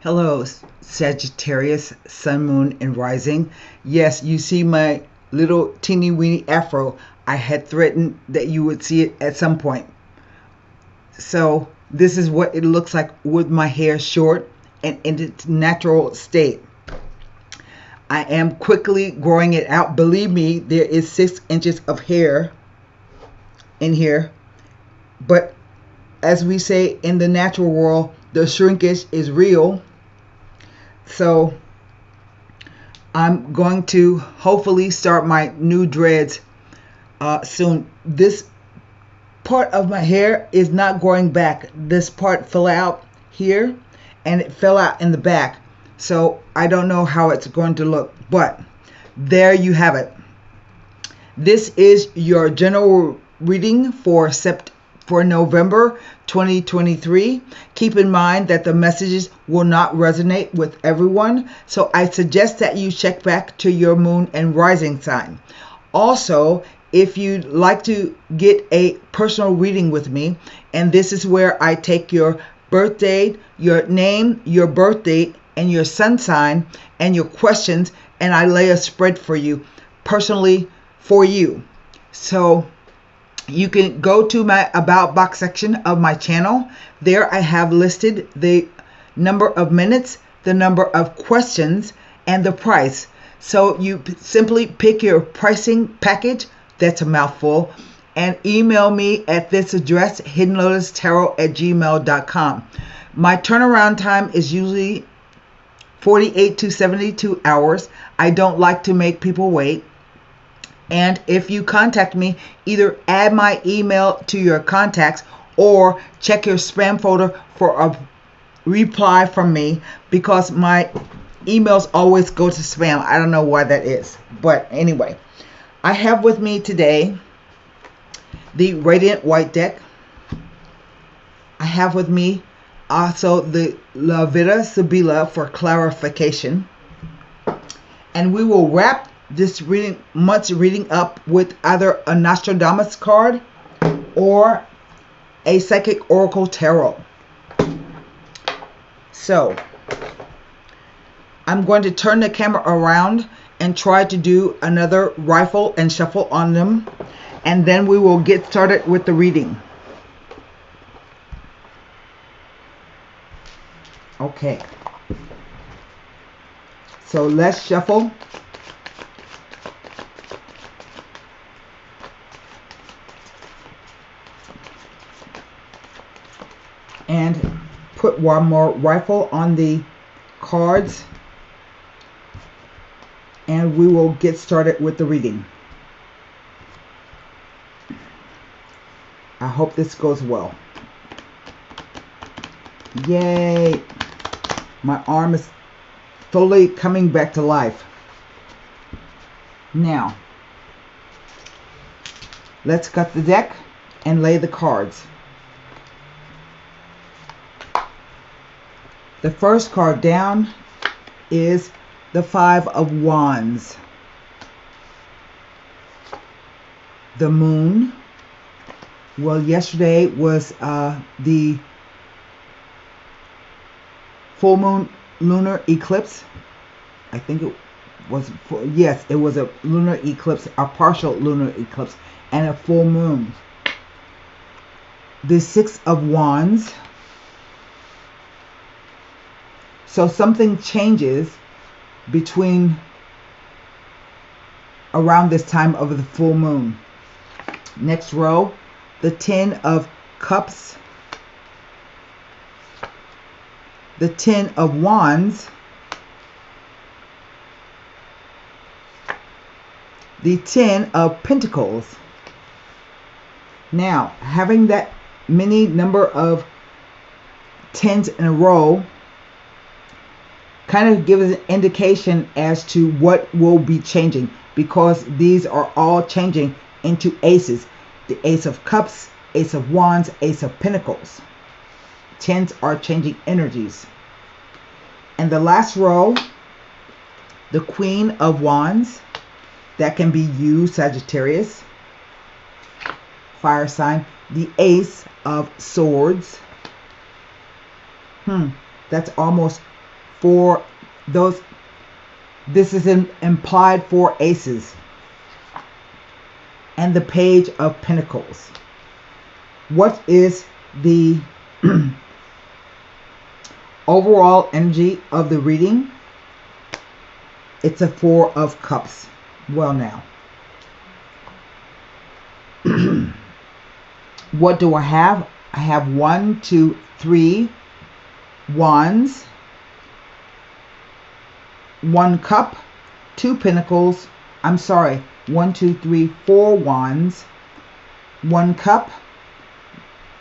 Hello, Sagittarius, Sun, Moon, and Rising. Yes, you see my little teeny weeny afro. I had threatened that you would see it at some point. So this is what it looks like with my hair short and in its natural state. I am quickly growing it out. Believe me, there is 6 inches of hair in here. But as we say in the natural world, the shrinkage is real. So I'm going to hopefully start my new dreads soon. This part of my hair is not growing back. This part fell out here and it fell out in the back. So I don't know how it's going to look, but there you have it. This is your general reading for November 2023. Keep in mind that the messages will not resonate with everyone, so I suggest that you check back to your moon and rising sign. Also, if you'd like to get a personal reading with me, and this is where I take your birth date, your name, your birth date, and your sun sign, and your questions, and I lay a spread for you personally for you. So you can go to my About box section of my channel. There I have listed the number of minutes, the number of questions, and the price. So you simply pick your pricing package, that's a mouthful, and email me at this address, hiddenlotustarot@gmail.com. My turnaround time is usually 48 to 72 hours. I don't like to make people wait. And if you contact me, either add my email to your contacts or check your spam folder for a reply from me, because my emails always go to spam. I don't know why that is. But anyway, I have with me today the Radiant White deck. I have with me also the La Vida Sibila for clarification. And we will wrap this month's reading up with either a Nostradamus card or a Psychic Oracle Tarot. So I'm going to turn the camera around and try to do another rifle and shuffle on them, and then we will get started with the reading. Okay, so let's shuffle. And put one more rifle on the cards, and we will get started with the reading. I hope this goes well. Yay! My arm is slowly coming back to life. Now, let's cut the deck and lay the cards. The first card down is the 5 of Wands. The Moon. Well, yesterday was the full moon lunar eclipse. I think it was, yes, it was a lunar eclipse, a partial lunar eclipse, and a full moon. The 6 of Wands. So something changes between around this time of the full moon. Next row, the 10 of Cups, the 10 of Wands, the 10 of Pentacles. Now, having that many number of 10s in a row kind of gives an indication as to what will be changing, because these are all changing into aces. The Ace of Cups, Ace of Wands, Ace of Pentacles. 10s are changing energies. And the last row, the Queen of Wands. That can be you, Sagittarius, fire sign. The Ace of Swords. That's almost for those. This is implied for aces. And the Page of Pentacles. What is the overall energy of the reading? It's a Four of Cups. Well, now. What do I have? I have 1, 2, 3 wands, 1 cup, 2 pentacles. I'm sorry. 1, 2, 3, 4 wands, 1 cup,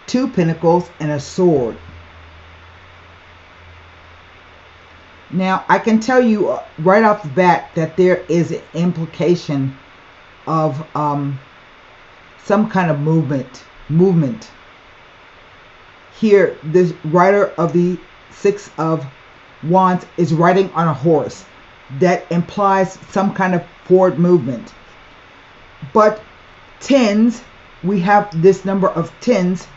2 pentacles, and a sword. Now, I can tell you right off the bat that there is an implication of some kind of movement. Here, this rider of the Six of Wands is riding on a horse. That implies some kind of forward movement. But tens, we have this number of tens,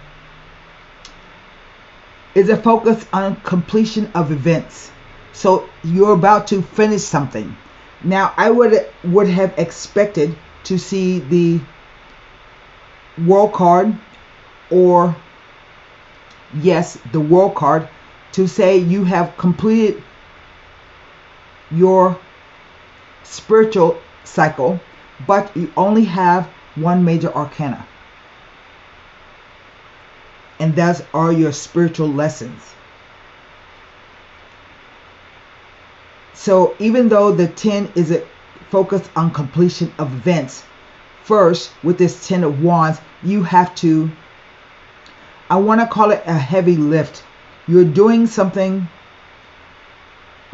is a focus on completion of events. So you're about to finish something. Now, I would have expected to see the World card, or yes, the World card, to say you have completed your spiritual cycle, but you only have one major arcana. And those are your spiritual lessons. So even though the 10 is a focus on completion of events, first, with this 10 of Wands, you have to, I want to call it a heavy lift. You're doing something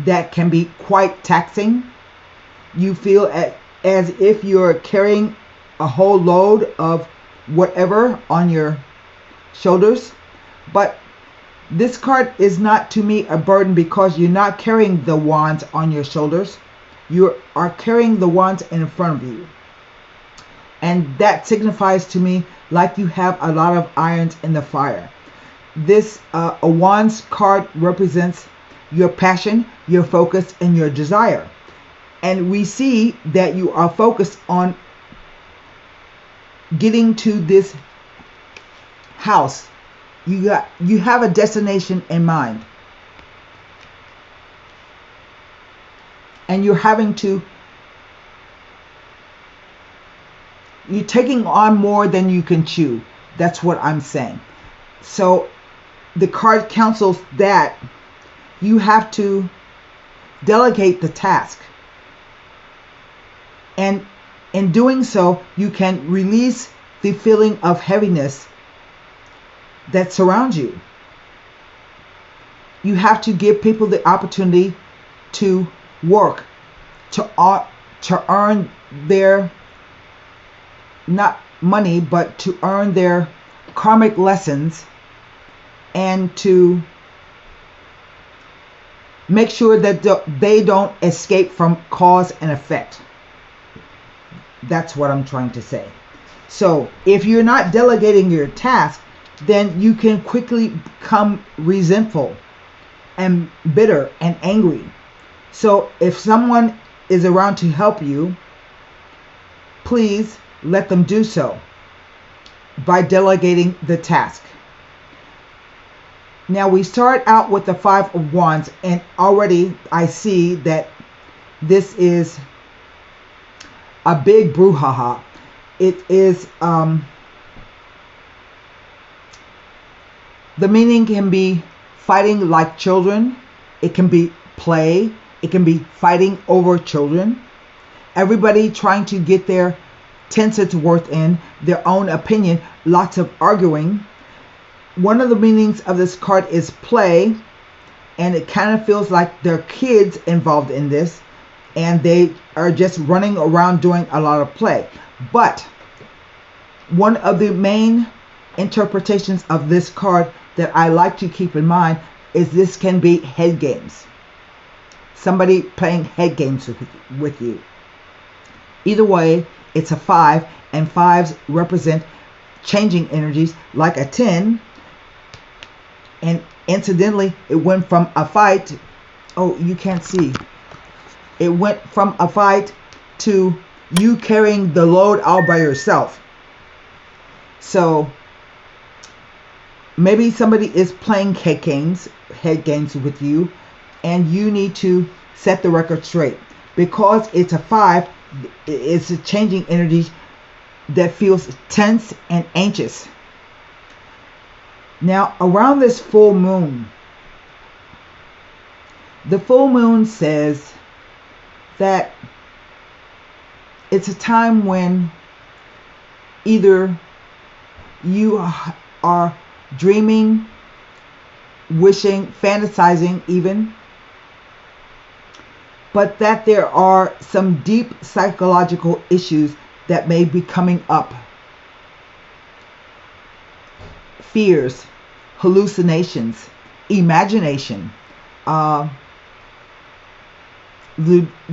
that can be quite taxing. You feel as if you're carrying a whole load of whatever on your shoulders. But this card is not, to me, a burden, because you're not carrying the wands on your shoulders. You are carrying the wands in front of you. And that signifies to me like you have a lot of irons in the fire. This a wands card represents your passion, your focus, and your desire. And we see that you are focused on getting to this house. You have a destination in mind. And you're taking on more than you can chew. That's what I'm saying. So the card counsels that you have to delegate the task. And in doing so, you can release the feeling of heaviness that surrounds you. You have to give people the opportunity to work, to earn their, not money, but to earn their karmic lessons, and to make sure that they don't escape from cause and effect. That's what I'm trying to say. So if you're not delegating your task, then you can quickly become resentful and bitter and angry. So if someone is around to help you, please let them do so by delegating the task. Now we start out with the Five of Wands, and already I see that this is a big brouhaha. It is the meaning can be fighting like children. It can be play. It can be fighting over children. Everybody trying to get their 10 cents worth in, their own opinion. Lots of arguing. One of the meanings of this card is play. And it kind of feels like there are kids involved in this. And they are just running around doing a lot of play. But one of the main interpretations of this card that I like to keep in mind is this can be head games. Somebody playing head games with you. Either way, it's a 5, and 5s represent changing energies like a 10. And incidentally, it went from a fight Oh, you can't see. It went from a fight to you carrying the load all by yourself. So maybe somebody is playing head games with you, and you need to set the record straight. Because it's a 5, it's a changing energy that feels tense and anxious. Now, around this full moon, the full moon says that it's a time when either you are dreaming, wishing, fantasizing even, but that there are some deep psychological issues that may be coming up. Fears, hallucinations, imagination,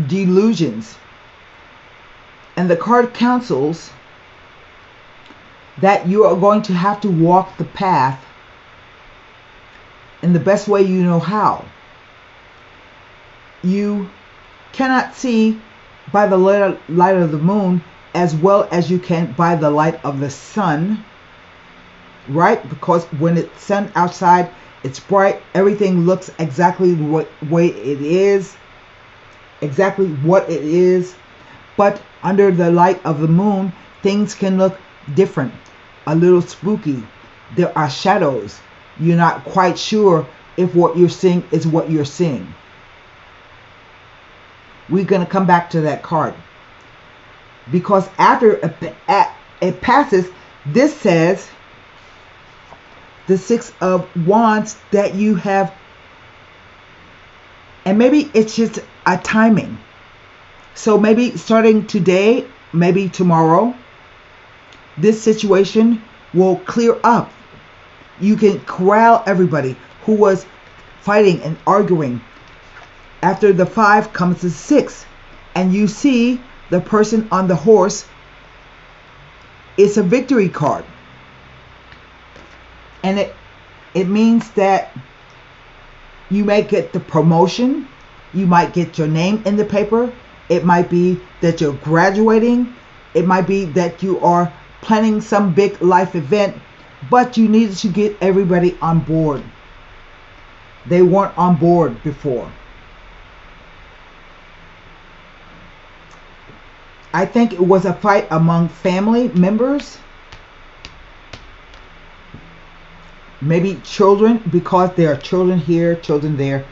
delusions. And the card counsels that you are going to have to walk the path in the best way you know how. You cannot see by the light of the moon as well as you can by the light of the sun, right? Because when it's sun outside, it's bright, everything looks exactly what way it is, exactly what it is. But under the light of the moon, things can look different, a little spooky. There are shadows. You're not quite sure if what you're seeing is what you're seeing. We're going to come back to that card. Because after it passes, this says the 6 of Wands that you have, and maybe it's just a timing. So maybe starting today, maybe tomorrow, this situation will clear up. You can corral everybody who was fighting and arguing. After the 5 comes the 6, and you see the person on the horse. It's a victory card, and it means that you may get the promotion, you might get your name in the paper, it might be that you're graduating, it might be that you are planning some big life event, but you needed to get everybody on board. They weren't on board before. I think it was a fight among family members, maybe children, because there are children here, children there.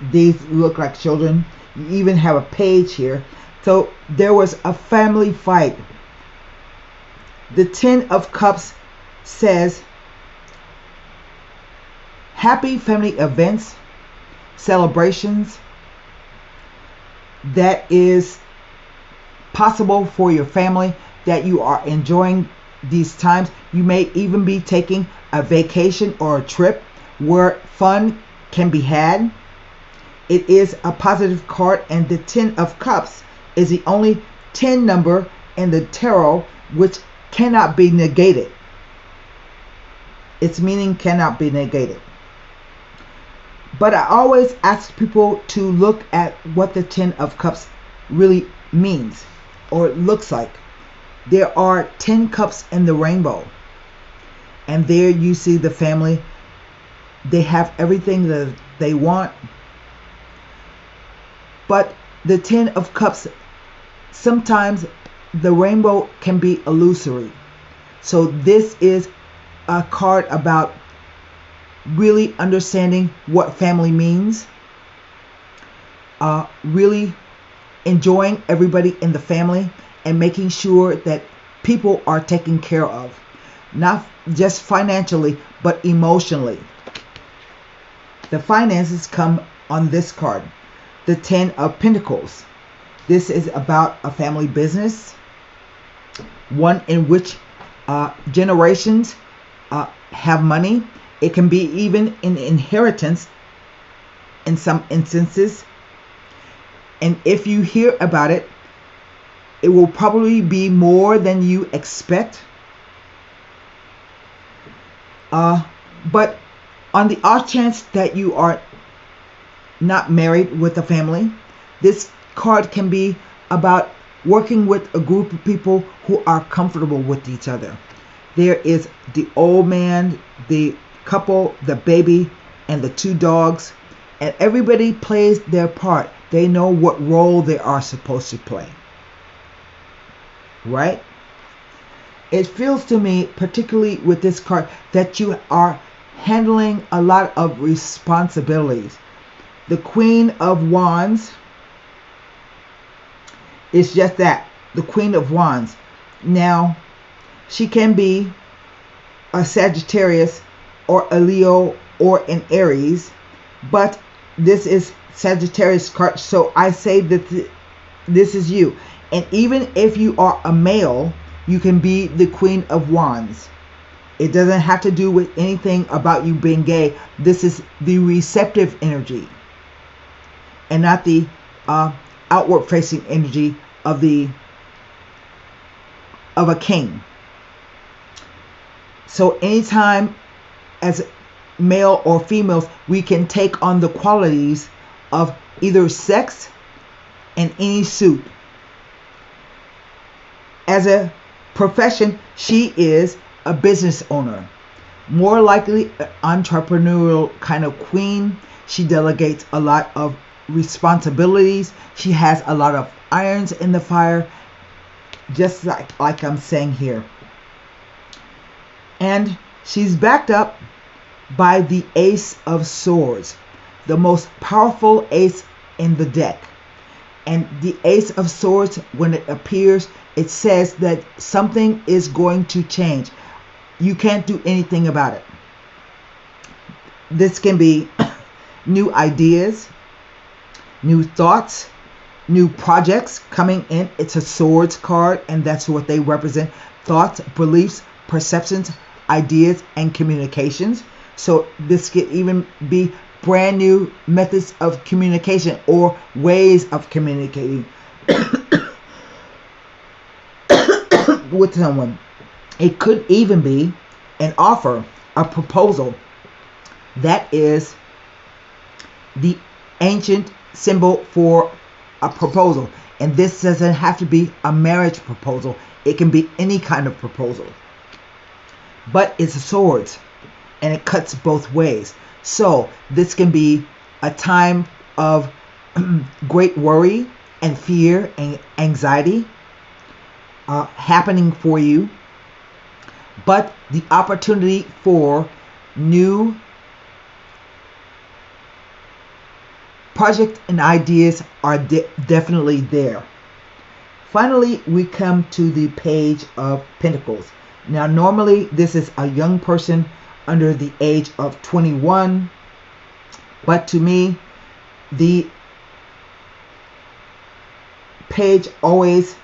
These look like children. You even have a page here. So there was a family fight. The 10 of Cups says happy family events, celebrations. That is possible for your family, that you are enjoying these times. You may even be taking a vacation or a trip where fun can be had. It is a positive card, and the 10 of Cups is the only 10 number in the tarot which cannot be negated. Its meaning cannot be negated. But I always ask people to look at what the 10 of Cups really means or looks like. There are 10 cups in the rainbow, and there you see the family. They have everything that they want, but the 10 of Cups, sometimes the rainbow can be illusory. So this is a card about really understanding what family means, really enjoying everybody in the family, and making sure that people are taken care of, not just financially but emotionally. The finances come on this card, the 10 of Pentacles. This is about a family business, one in which generations have money. It can be even an inheritance in some instances. And if you hear about it, it will probably be more than you expect. But on the off chance that you are not married with a family. This card can be about working with a group of people who are comfortable with each other. There is the old man, the couple, the baby, and the two dogs, and everybody plays their part. They know what role they are supposed to play. Right? It feels to me, particularly with this card, that you are handling a lot of responsibilities. The Queen of Wands is just that, the Queen of Wands. Now, she can be a Sagittarius or a Leo or an Aries, but this is Sagittarius card, so I say that this is you. And even if you are a male, you can be the Queen of Wands. It doesn't have to do with anything about you being gay. This is the receptive energy and not the outward facing energy of a king. So anytime as male or females, we can take on the qualities of either sex in any suit. As a profession, she is a business owner, more likely an entrepreneurial kind of queen. She delegates a lot of responsibilities. She has a lot of irons in the fire, just like I'm saying here. And she's backed up by the Ace of Swords, the most powerful ace in the deck. And the Ace of Swords, when it appears, it says that something is going to change. You can't do anything about it. This can be new ideas, new thoughts, new projects coming in. It's a swords card, and that's what they represent: thoughts, beliefs, perceptions, ideas, and communications. So this could even be brand new methods of communication or ways of communicating with someone. It could even be an offer, a proposal. That is the ancient symbol for a proposal. And this doesn't have to be a marriage proposal. It can be any kind of proposal. But it's a swords, and it cuts both ways. So this can be a time of great worry and fear and anxiety happening for you. But the opportunity for new projects and ideas are definitely there. Finally, we come to the Page of Pentacles. Now, normally this is a young person under the age of 21, but to me, the page always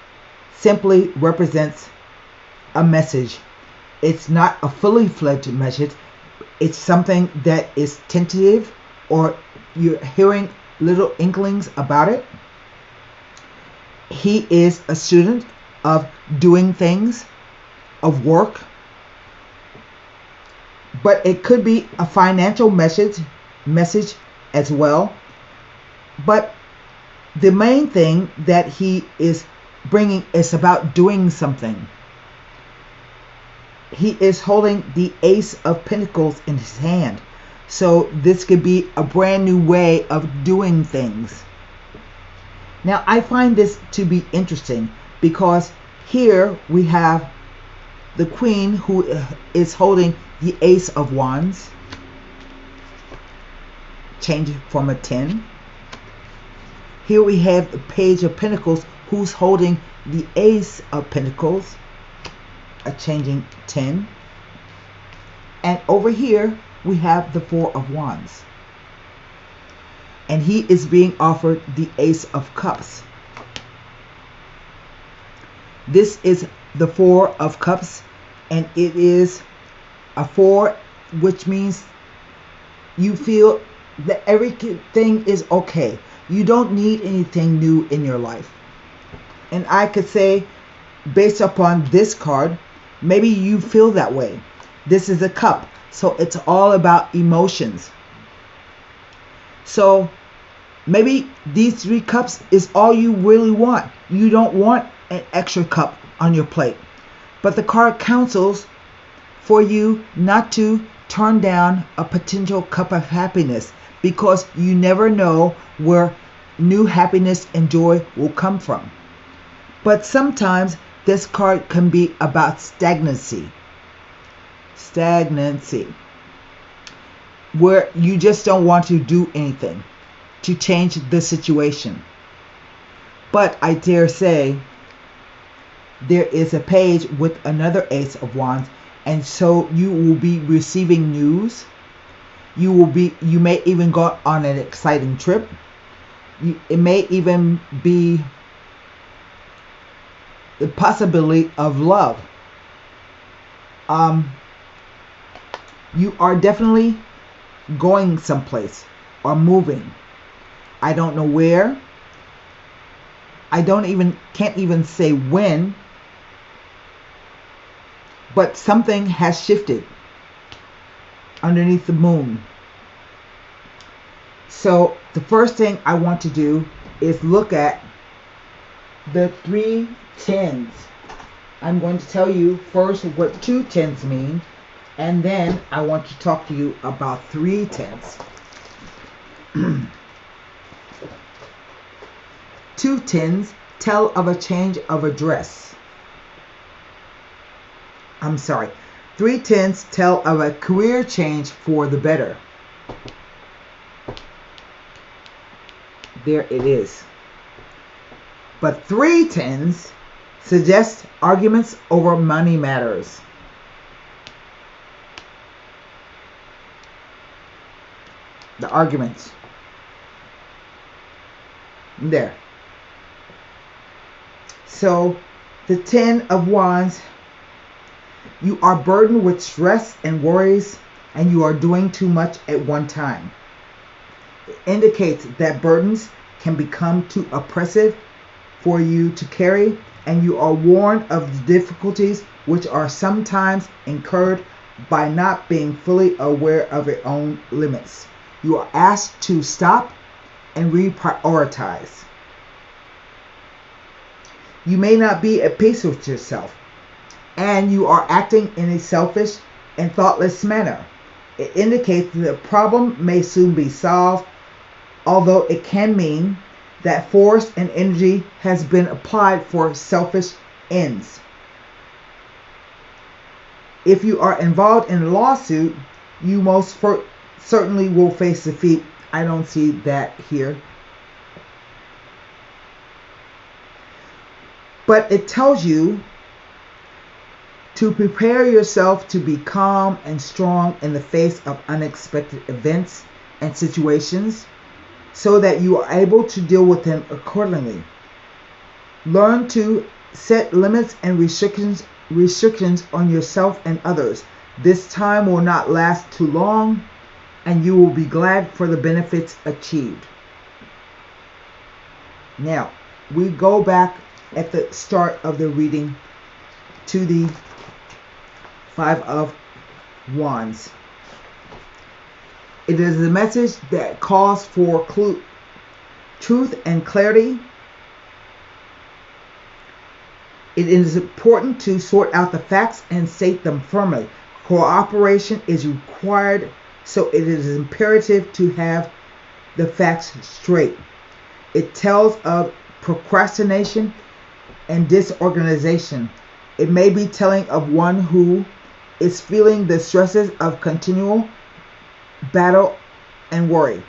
simply represents a message. It's not a fully fledged message. It's something that is tentative, or you're hearing little inklings about it. He is a student of doing things, of work, but it could be a financial message as well. But the main thing that he is bringing is about doing something. He is holding the Ace of Pentacles in his hand. So this could be a brand new way of doing things. Now, I find this to be interesting because here we have the Queen who is holding the Ace of Wands, change from a 10. Here we have the Page of Pentacles who's holding the Ace of Pentacles, a changing 10. And over here we have the Four of Wands, and he is being offered the Ace of Cups. This is the Four of Cups, and it is a 4, which means you feel that everything is okay. You don't need anything new in your life. And I could say, based upon this card, maybe you feel that way. This is a cup, so it's all about emotions. So Maybe these 3 cups is all you really want. You don't want an extra cup on your plate. But the card counsels for you not to turn down a potential cup of happiness, because you never know where new happiness and joy will come from. But sometimes this card can be about stagnancy. Stagnancy. Where you just don't want to do anything to change the situation. But I dare say there is a page with another Ace of Wands, and so you will be receiving news. You may even go on an exciting trip. It may even be the possibility of love. You are definitely going someplace or moving. I don't know where. I can't even say when. But something has shifted underneath the moon. So the first thing I want to do is look at the 3 tens. I'm going to tell you first what 2 tens mean, and then I want to talk to you about 3 tens. 2 tens tell of a change of address. 3 tens tell of a career change for the better. There it is. But 3 tens suggest arguments over money matters. The arguments. There. So the 10 of Wands, you are burdened with stress and worries, and you are doing too much at one time. It indicates that burdens can become too oppressive for you to carry, and you are warned of the difficulties which are sometimes incurred by not being fully aware of your own limits. You are asked to stop and reprioritize. You may not be at peace with yourself, and you are acting in a selfish and thoughtless manner. It indicates that the problem may soon be solved, although it can mean that force and energy has been applied for selfish ends. If you are involved in a lawsuit, you most certainly will face defeat. I don't see that here. But it tells you to prepare yourself to be calm and strong in the face of unexpected events and situations, so that you are able to deal with them accordingly. Learn to set limits and restrictions on yourself and others. This time will not last too long, and you will be glad for the benefits achieved. Now, we go back at the start of the reading to the 5 of Wands. It is a message that calls for truth and clarity. It is important to sort out the facts and state them firmly. Cooperation is required, so it is imperative to have the facts straight. It tells of procrastination and disorganization. It may be telling of one who is feeling the stresses of continual battle and worry.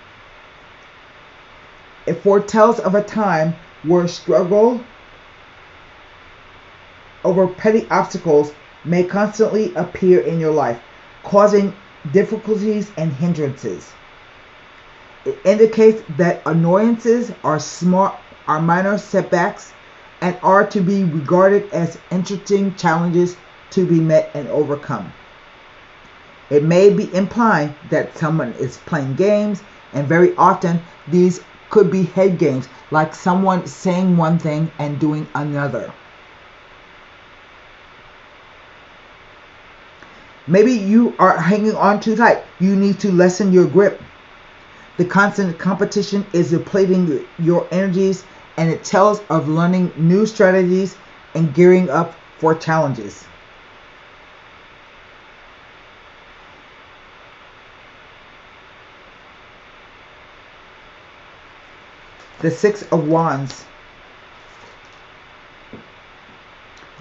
It foretells of a time where struggle over petty obstacles may constantly appear in your life, causing difficulties and hindrances. It indicates that annoyances are minor setbacks and are to be regarded as interesting challenges to be met and overcome. It may be implying that someone is playing games, and very often these could be head games, like someone saying one thing and doing another. Maybe you are hanging on too tight. You need to lessen your grip. The constant competition is depleting your energies, and it tells of learning new strategies and gearing up for challenges. The Six of Wands.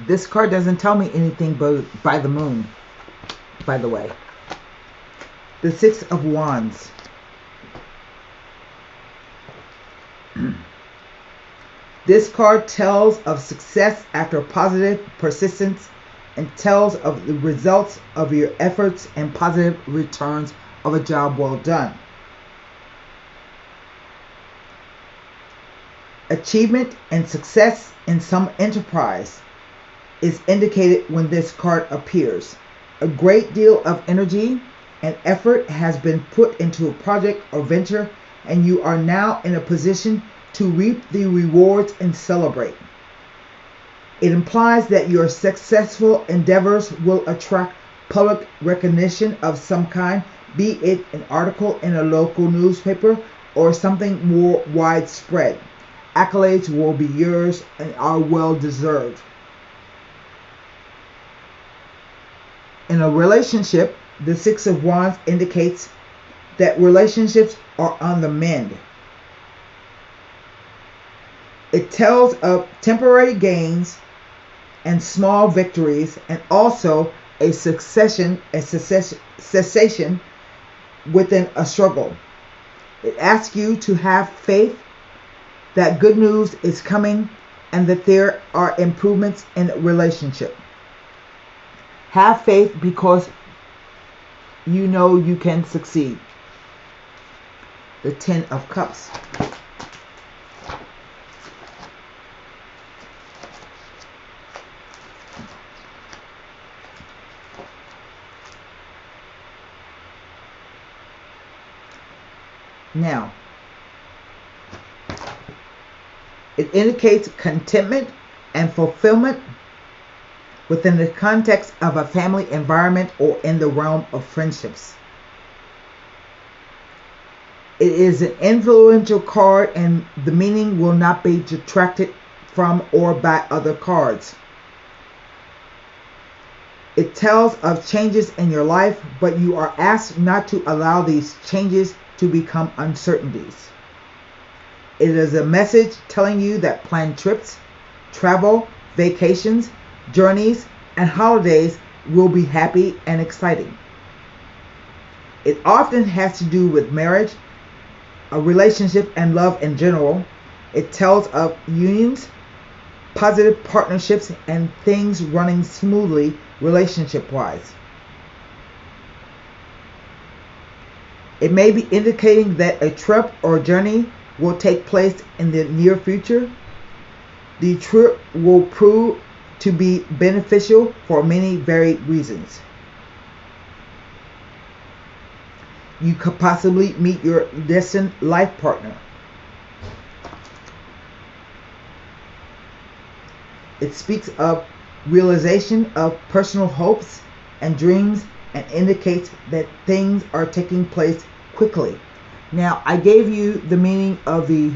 This card doesn't tell me anything but by the moon, by the way. The Six of Wands. This card tells of success after positive persistence and tells of the results of your efforts and positive returns of a job well done. Achievement and success in some enterprise is indicated when this card appears. A great deal of energy and effort has been put into a project or venture, and you are now in a position to reap the rewards and celebrate. It implies that your successful endeavors will attract public recognition of some kind, be it an article in a local newspaper or something more widespread. Accolades will be yours and are well deserved. In a relationship, the Six of Wands indicates that relationships are on the mend. It tells of temporary gains and small victories, and also a cessation within a struggle. It asks you to have faith that good news is coming and that there are improvements in a relationship. Have faith because you know you can succeed. The Ten of Cups. Now, it indicates contentment and fulfillment within the context of a family environment or in the realm of friendships. It is an influential card, and the meaning will not be detracted from or by other cards. It tells of changes in your life, but you are asked not to allow these changes to become uncertainties. It is a message telling you that planned trips, travel, vacations, journeys, and holidays will be happy and exciting. It often has to do with marriage, a relationship, and love in general. It tells of unions, positive partnerships, and things running smoothly relationship-wise. It may be indicating that a trip or journey will take place in the near future. The trip will prove to be beneficial for many varied reasons. You could possibly meet your destined life partner. It speaks of realization of personal hopes and dreams and indicates that things are taking place quickly. Now, I gave you the meaning of the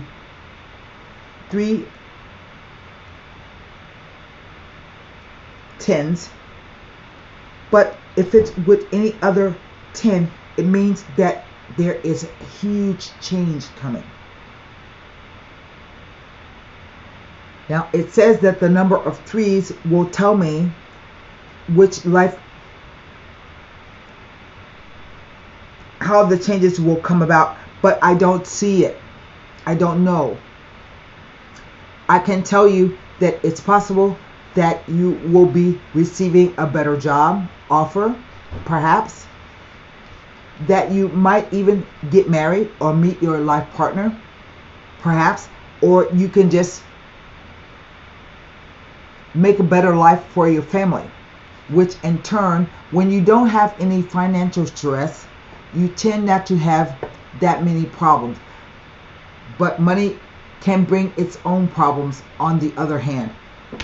3 tens, but if it's with any other 10, it means that there is a huge change coming. Now, it says that the number of 3s will tell me which life, how the changes will come about, but I don't see it. I don't know. I can tell you that it's possible that you will be receiving a better job offer, perhaps. That you might even get married or meet your life partner, perhaps. Or you can just make a better life for your family, which in turn, when you don't have any financial stress, you tend not to have that many problems. But money can bring its own problems on the other hand.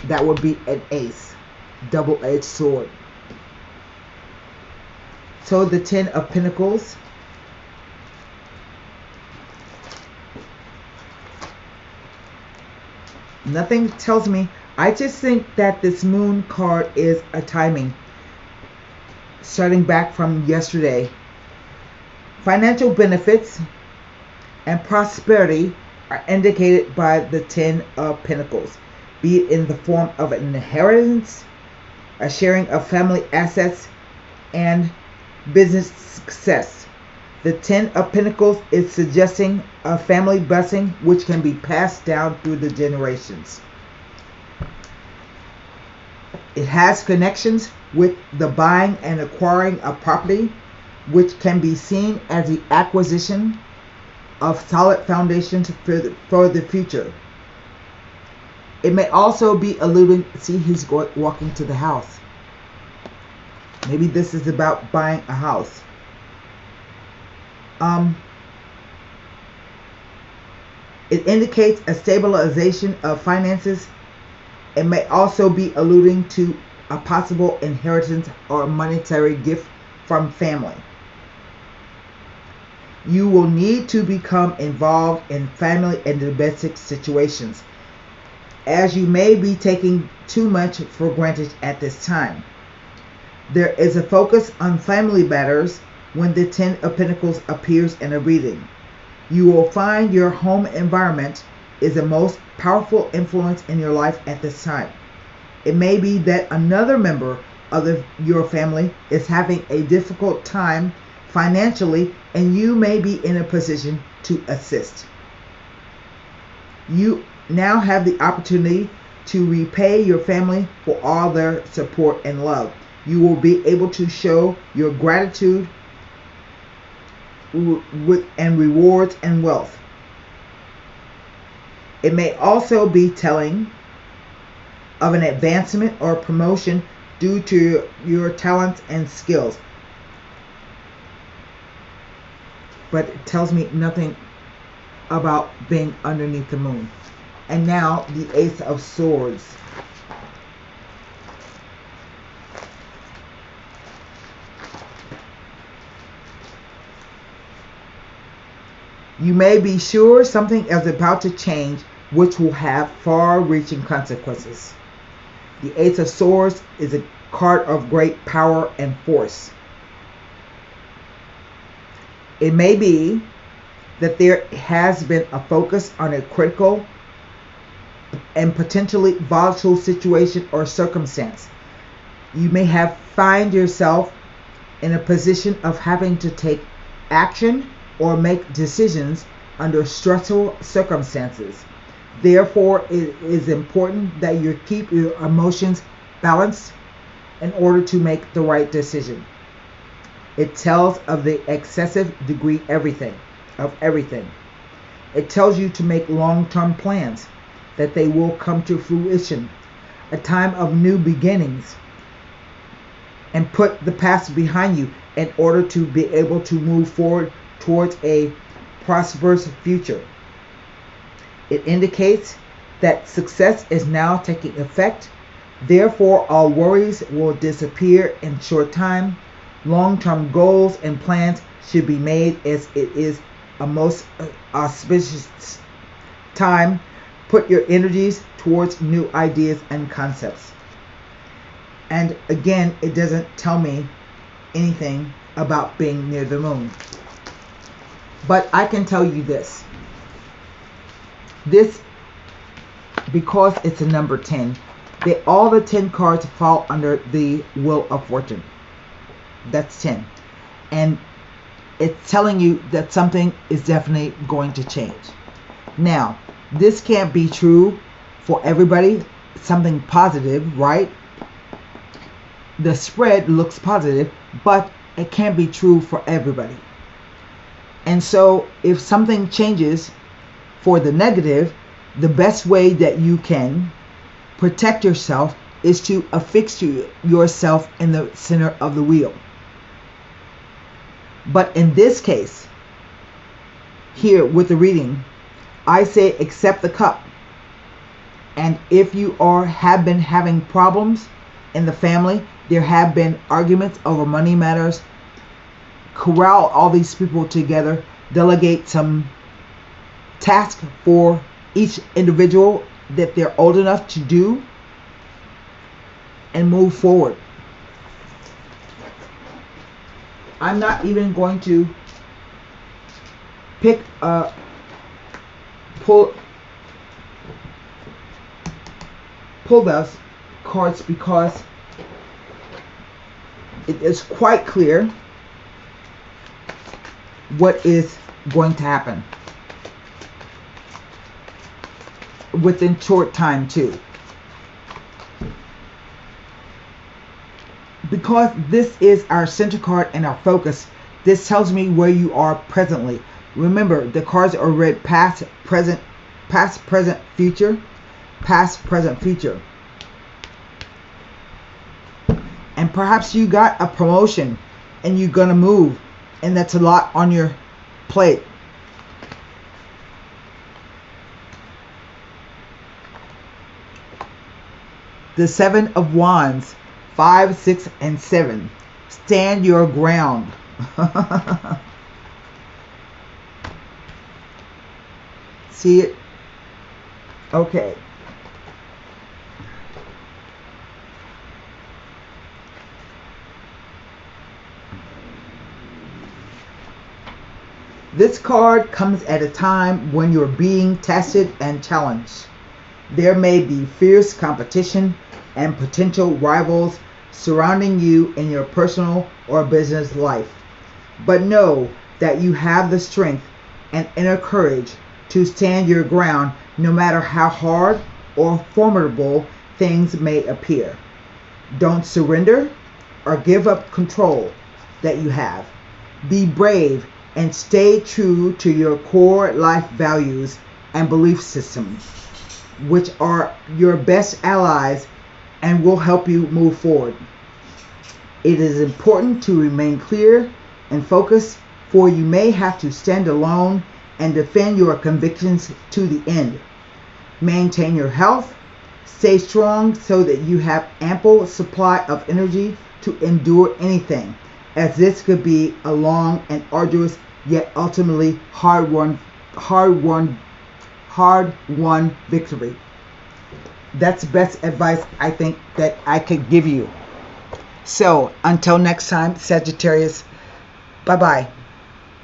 That would be an ace, double-edged sword. So the 10 of Pentacles. Nothing tells me. I just think that this moon card is a timing. Starting back from yesterday, financial benefits and prosperity are indicated by the Ten of Pentacles, be it in the form of an inheritance, a sharing of family assets, and business success. The Ten of Pentacles is suggesting a family blessing which can be passed down through the generations. It has connections with the buying and acquiring of property, which can be seen as the acquisition of solid foundations for the future. It may also be alluding, see, he's walking to the house. Maybe this is about buying a house. It indicates a stabilization of finances. It may also be alluding to a possible inheritance or a monetary gift from family. You will need to become involved in family and domestic situations, as you may be taking too much for granted at this time. There is a focus on family matters when the Ten of Pentacles appears in a reading. You will find your home environment is the most powerful influence in your life at this time. It may be that another member of your family is having a difficult time financially, and you may be in a position to assist. You now have the opportunity to repay your family for all their support and love. You will be able to show your gratitude and rewards and wealth. It may also be telling of an advancement or promotion due to your talents and skills. But it tells me nothing about being underneath the moon. And now the Ace of Swords. You may be sure something is about to change which will have far-reaching consequences. The Ace of Swords is a card of great power and force. It may be that there has been a focus on a critical and potentially volatile situation or circumstance. You may have find yourself in a position of having to take action or make decisions under stressful circumstances. Therefore, it is important that you keep your emotions balanced in order to make the right decision. It tells of the excessive degree of everything. It tells you to make long-term plans, that they will come to fruition. A time of new beginnings, and put the past behind you in order to be able to move forward towards a prosperous future. It indicates that success is now taking effect. Therefore, all worries will disappear in short time. Long-term goals and plans should be made, as it is a most auspicious time. Put your energies towards new ideas and concepts. And again, it doesn't tell me anything about being near the moon. But I can tell you this. This, because it's a number 10, all the 10 cards fall under the Wheel of Fortune. That's 10. And it's telling you that something is definitely going to change. Now, this can't be true for everybody. Something positive, right? The spread looks positive, but it can't be true for everybody. And so if something changes for the negative, the best way that you can protect yourself is to affix yourself in the center of the wheel. But in this case, here with the reading, I say accept the cup. And if you have been having problems in the family, there have been arguments over money matters, corral all these people together, delegate some task for each individual that they're old enough to do and move forward. I'm not even going to pick pull those cards because it is quite clear what is going to happen within short time too. Because this is our center card and our focus, this tells me where you are presently. Remember, the cards are read past, present, future, past, present, future. And perhaps you got a promotion and you're gonna move, and that's a lot on your plate. The Seven of Wands, 5, 6, and 7. Stand your ground. See it? Okay. This card comes at a time when you're being tested and challenged. There may be fierce competition and potential rivals surrounding you in your personal or business life. But know that you have the strength and inner courage to stand your ground no matter how hard or formidable things may appear. Don't surrender or give up control that you have. Be brave and stay true to your core life values and belief systems, which are your best allies and will help you move forward. It is important to remain clear and focused, for you may have to stand alone and defend your convictions to the end. Maintain your health, stay strong so that you have ample supply of energy to endure anything, as this could be a long and arduous yet ultimately hard-won victory. That's the best advice I think that I could give you. So, until next time, Sagittarius, bye-bye.